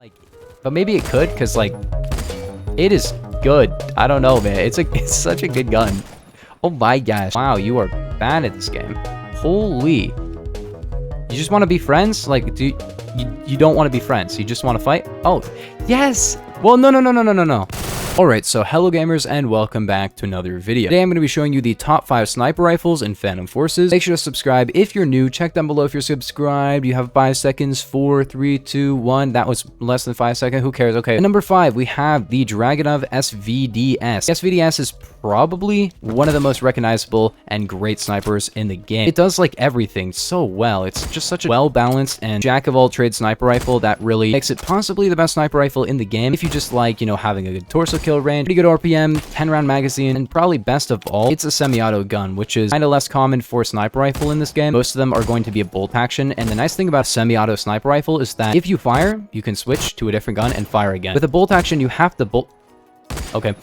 Like, but maybe it could, because like it is good. I don't know, man. It's such a good gun. Oh my gosh. Wow, you are bad at this game. Holy. You just want to be friends? Like, you don't want to be friends. You just want to fight? Oh, yes. Well, no. Alright, so hello gamers and welcome back to another video. Today I'm going to be showing you the top 5 sniper rifles in Phantom Forces. Make sure to subscribe if you're new. Check down below if you're subscribed. You have 5 seconds. 4, 3, 2, 1. That was less than 5 seconds. Who cares? Okay, at number 5 we have the Dragunov svds. svds is probably one of the most recognizable and great snipers in the game. It does like everything so well. It's just such a well-balanced and jack-of-all-trades sniper rifle that really makes it possibly the best sniper rifle in the game. If you just like, you know, having a good torso kill range, pretty good RPM, 10-round magazine, and probably best of all, it's a semi-auto gun, which is kind of less common for a sniper rifle in this game. Most of them are going to be a bolt action, and the nice thing about a semi-auto sniper rifle is that if you fire, you can switch to a different gun and fire again. With a bolt action, you have to bolt... Okay.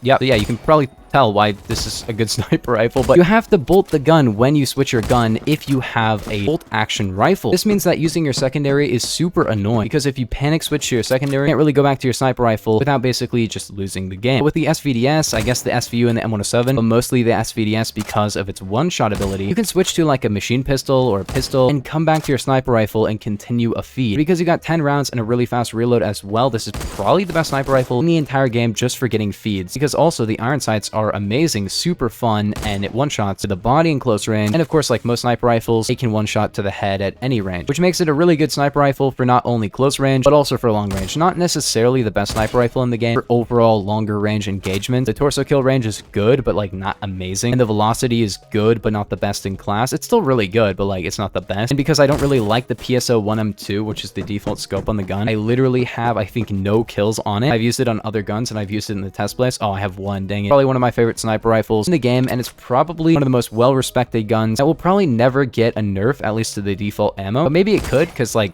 Yeah, you can probably tell why this is a good sniper rifle, but you have to bolt the gun when you switch your gun if you have a bolt action rifle. This means that using your secondary is super annoying, because if you panic switch to your secondary, you can't really go back to your sniper rifle without basically just losing the game. With the svds, I guess the SVU and the M107, but mostly the svds because of its one-shot ability, you can switch to like a machine pistol or a pistol and come back to your sniper rifle and continue a feed. Because you got 10 rounds and a really fast reload as well, this is probably the best sniper rifle in the entire game just for getting feeds, because also the iron sights are amazing, super fun, and it one-shots to the body in close range, and of course, like most sniper rifles, it can one-shot to the head at any range, which makes it a really good sniper rifle for not only close range, but also for long range. Not necessarily the best sniper rifle in the game for overall longer range engagement. The torso kill range is good, but like not amazing, and the velocity is good, but not the best in class. It's still really good, but like it's not the best, and because I don't really like the PSO 1M2, which is the default scope on the gun, I literally have, I think, no kills on it. I've used it on other guns, and I've used it in the test place. Oh, I have one, dang it. Probably one of my favorite sniper rifles in the game, and it's probably one of the most well-respected guns that will probably never get a nerf, at least to the default ammo, but maybe it could, because like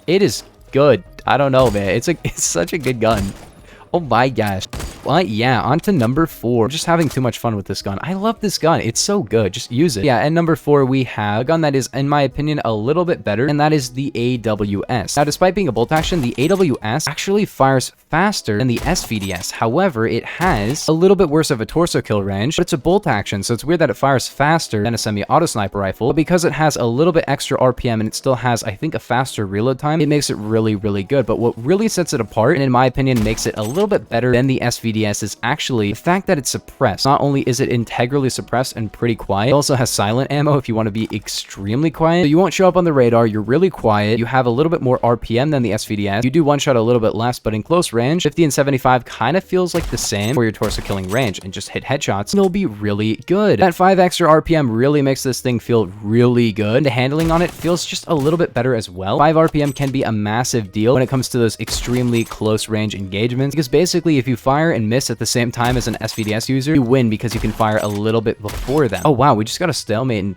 it is good. I don't know, man. It's such a good gun. Oh my gosh. But yeah, on to number 4. Just having too much fun with this gun. I love this gun. It's so good. Just use it. Yeah, and number 4, we have a gun that is, in my opinion, a little bit better, and that is the AWS. Now, despite being a bolt action, the AWS actually fires faster than the SVDS. However, it has a little bit worse of a torso kill range, but it's a bolt action, so it's weird that it fires faster than a semi-auto sniper rifle, but because it has a little bit extra RPM and it still has, I think, a faster reload time, it makes it really, really good. But what really sets it apart, and in my opinion, makes it a little bit better than the SVDS, is actually the fact that it's suppressed. Not only is it integrally suppressed and pretty quiet, it also has silent ammo if you want to be extremely quiet. So you won't show up on the radar, you're really quiet, you have a little bit more RPM than the SVDS, you do one-shot a little bit less, but in close range, 50 and 75 kind of feels like the same for your torso killing range, and just hit headshots, and it'll be really good. That 5 extra RPM really makes this thing feel really good. The handling on it feels just a little bit better as well. 5 RPM can be a massive deal when it comes to those extremely close range engagements, because basically if you fire and miss at the same time as an SVDS user, you win because you can fire a little bit before them. Oh wow, we just got a stalemate in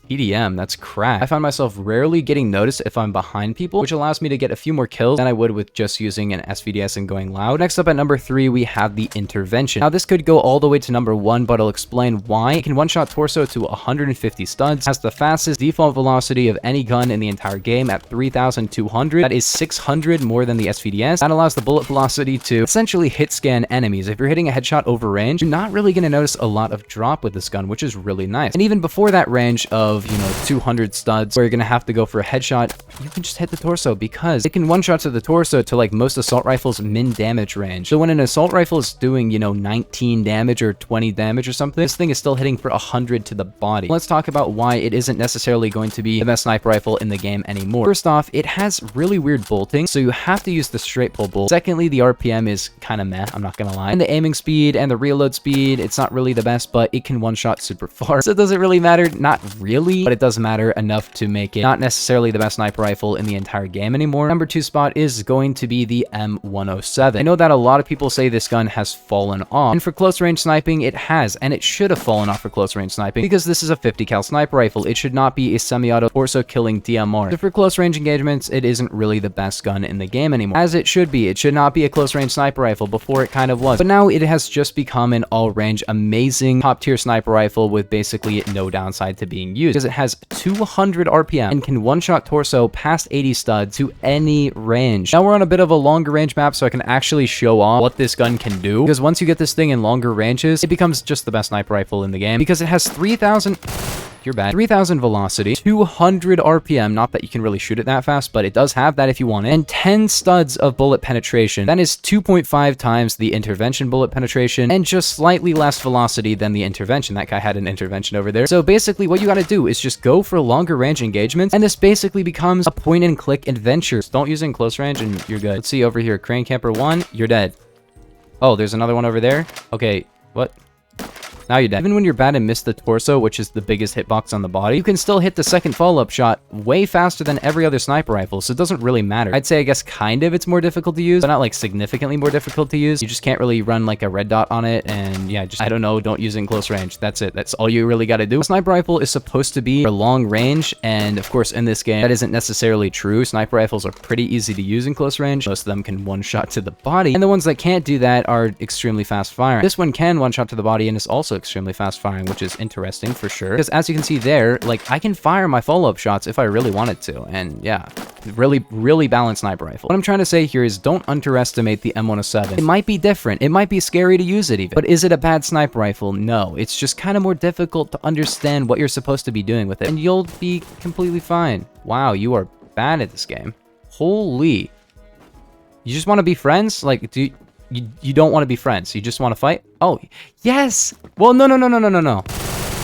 TDM. That's crap. I find myself rarely getting noticed if I'm behind people, which allows me to get a few more kills than I would with just using an SVDS and going loud. Next up at number 3, we have the intervention. Now this could go all the way to number 1, but I'll explain why. It can one-shot torso to 150 studs, has the fastest default velocity of any gun in the entire game at 3,200. That is 600 more than the SVDS. That allows the bullet velocity to essentially hit scan enemies. If you're hitting a headshot over range, you're not really going to notice a lot of drop with this gun, which is really nice. And even before that range of, you know, 200 studs where you're gonna have to go for a headshot, you can just hit the torso, because it can one-shot to the torso to like most assault rifles min damage range. So when an assault rifle is doing, you know, 19 damage or 20 damage or something, this thing is still hitting for 100 to the body. Let's talk about why it isn't necessarily going to be the best sniper rifle in the game anymore. First off, it has really weird bolting, so you have to use the straight pull bolt. Secondly, the RPM is kind of meh, I'm not gonna lie. And the aiming speed and the reload speed, it's not really the best, but it can one-shot super far. So does it really matter? Not really, but it does matter enough to make it not necessarily the best sniper rifle in the entire game anymore. Number 2 spot is going to be the M107. I know that a lot of people say this gun has fallen off, and for close range sniping, it has, and it should have fallen off for close range sniping, because this is a 50 cal sniper rifle. It should not be a semi-auto torso killing DMR. So for close range engagements, it isn't really the best gun in the game anymore, as it should be. It should not be a close range sniper rifle. Before it kind of was, but now it has just become an all range amazing top tier sniper rifle with basically no downside to being used. because it has 200 RPM and can one-shot torso past 80 studs to any range. Now we're on a bit of a longer range map, so I can actually show off what this gun can do, because once you get this thing in longer ranges, it becomes just the best sniper rifle in the game, because it has 3,000... You're bad. 3,000 velocity, 200 RPM, not that you can really shoot it that fast, but it does have that if you want it, and 10 studs of bullet penetration. That is 2.5 times the intervention bullet penetration, and just slightly less velocity than the intervention. That guy had an intervention over there. So basically what you gotta do is just go for longer range engagements, and this basically becomes a point and click adventure. Don't use it in close range and you're good. Let's see over here, crane camper 1, you're dead. Oh, there's another one over there. Okay, what? Now you're dead. Even when you're bad and miss the torso, which is the biggest hitbox on the body, you can still hit the second follow-up shot way faster than every other sniper rifle, so it doesn't really matter. I'd say, I guess, kind of it's more difficult to use, but not like significantly more difficult to use. You just can't really run like a red dot on it, and yeah, just, I don't know, don't use it in close range. That's it. That's all you really gotta do. A sniper rifle is supposed to be for long range, and of course, in this game, that isn't necessarily true. Sniper rifles are pretty easy to use in close range. Most of them can one-shot to the body, and the ones that can't do that are extremely fast-firing. This one can one-shot to the body, and is also extremely fast-firing, which is interesting for sure, because as you can see there, like, I can fire my follow-up shots if I really wanted to, and yeah, really balanced sniper rifle. What I'm trying to say here is don't underestimate the M107. It might be different, it might be scary to use it even, but is it a bad sniper rifle? No, it's just kind of more difficult to understand what you're supposed to be doing with it, and you'll be completely fine. Wow, you are bad at this game. Holy. You just want to be friends? Like, you don't want to be friends, you just want to fight? Oh, yes! Well, no.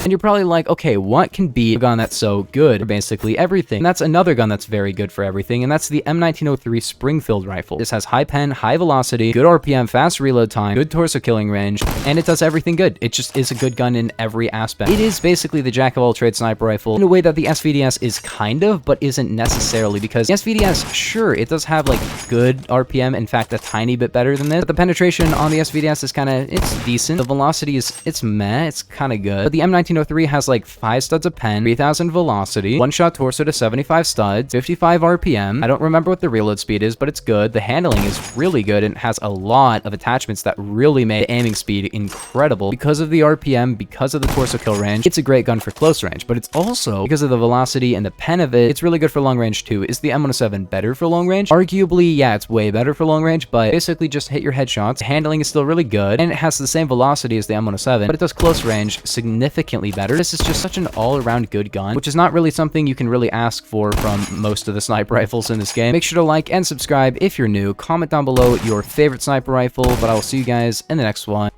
And you're probably like, okay, what can be a gun that's so good for basically everything? And that's another gun that's very good for everything, and that's the M1903 Springfield rifle. This has high pen, high velocity, good RPM, fast reload time, good torso killing range, and it does everything good. It just is a good gun in every aspect. It is basically the jack of all trades sniper rifle in a way that the SVDS is kind of, but isn't necessarily, because the SVDS, sure, it does have like good RPM, in fact, a tiny bit better than this, but the penetration on the SVDS is kind of, it's decent. The velocity is, it's meh, it's kind of good, but the M1903 has like 5 studs of pen, 3,000 velocity, one-shot torso to 75 studs, 55 RPM. I don't remember what the reload speed is, but it's good. The handling is really good, and it has a lot of attachments that really make the aiming speed incredible. Because of the RPM, because of the torso kill range, it's a great gun for close range, but it's also, because of the velocity and the pen of it, it's really good for long range too. Is the M107 better for long range? Arguably, yeah, it's way better for long range, but basically just hit your headshots. The handling is still really good, and it has the same velocity as the M107, but it does close range significantly better. This is just such an all-around good gun, which is not really something you can really ask for from most of the sniper rifles in this game. Make sure to like and subscribe if you're new. Comment down below your favorite sniper rifle, but I will see you guys in the next one.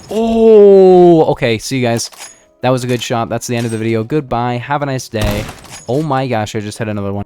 Oh, okay, see you guys. That was a good shot. That's the end of the video. Goodbye. Have a nice day. Oh my gosh, I just hit another one.